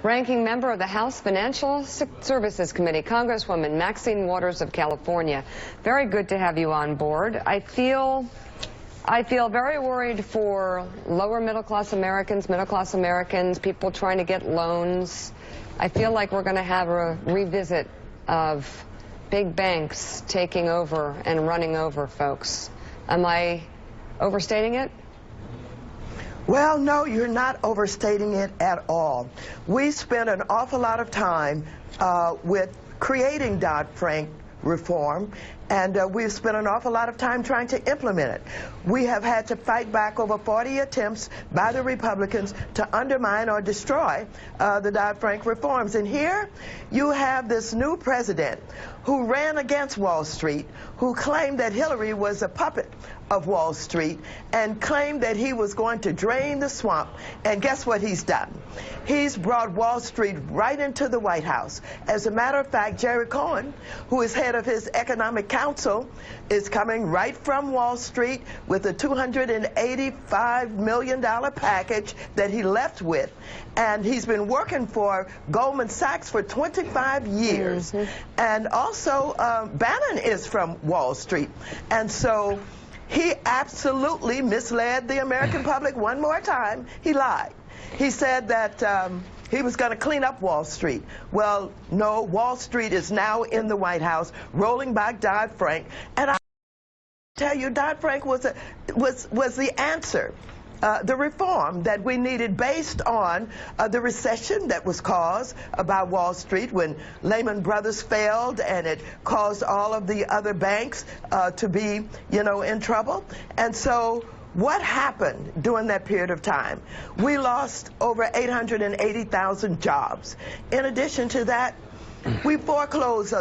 Ranking member of the House Financial Services Committee, Congresswoman Maxine of California. Very good to have you on board. I feel very worried for lower middle-class Americans, people trying to get loans. I feel like we're going to have a revisit of big banks taking over and running over folks. Am I overstating it? Well, no, you're not overstating it at all. We spent an awful lot of time with creating Dodd-Frank reform, and we've spent an awful lot of time trying to implement it. We have had to fight back over 40 attempts by the Republicans to undermine or destroy the Dodd-Frank reforms. And here you have this new president who ran against Wall Street, who claimed that Hillary was a puppet of Wall Street, and claimed that he was going to drain the swamp. And guess what he's done? He's brought Wall Street right into the White House. As a matter of fact, Jerry Cohen, who is head of his economic council, is coming right from Wall Street with a $285 million package that he left with. And he's been working for Goldman Sachs for 25 years. And also, Bannon is from Wall Street. And so he absolutely misled the American public one more time. He lied. He said that he was going to clean up Wall Street. Well, no, Wall Street is now in the White House, rolling back Dodd-Frank. And I tell you, Dodd-Frank was the answer. The reform that we needed based on the recession that was caused by Wall Street when Lehman Brothers failed, and it caused all of the other banks to be, in trouble. And so what happened during that period of time? We lost over 880,000 jobs. In addition to that, they foreclosed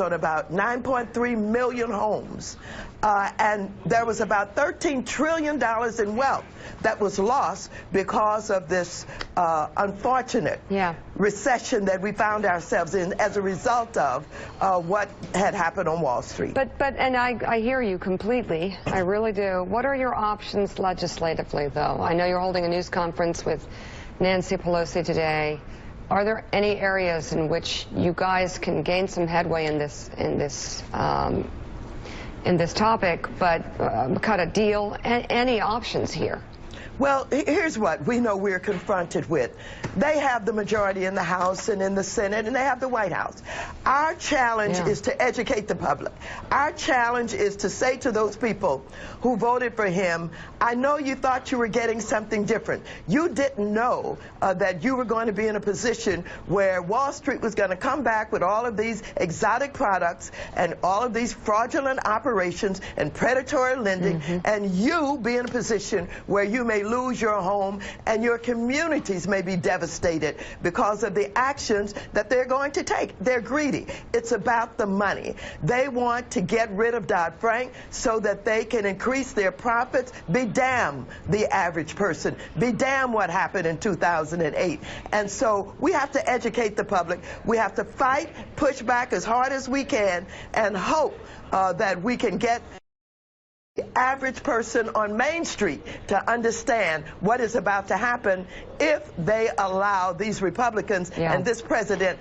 on about 9.3 million homes. And there was about $13 trillion in wealth that was lost because of this unfortunate recession that we found ourselves in as a result of what had happened on Wall Street. And I hear you completely. I really do. What are your options legislatively, though? I know you're holding a news conference with Nancy Pelosi today. Are there any areas in which you guys can gain some headway in this topic, but cut a deal? Any options here? Well, here's what we know we're confronted with. They have the majority in the House and in the Senate, and they have the White House. Our challenge is to educate the public. Our challenge is to say to those people who voted for him, I know you thought you were getting something different. You didn't know that you were going to be in a position where Wall Street was going to come back with all of these exotic products and all of these fraudulent operations and predatory lending, and you be in a position where you may lose your home and your communities may be devastated because of the actions that they're going to take. They're greedy. It's about the money. They want to get rid of Dodd-Frank so that they can increase their profits. Be damn the average person. Be damn what happened in 2008. And so we have to educate the public. We have to fight, push back as hard as we can, and hope that we can get the average person on Main Street to understand what is about to happen if they allow these Republicans and this president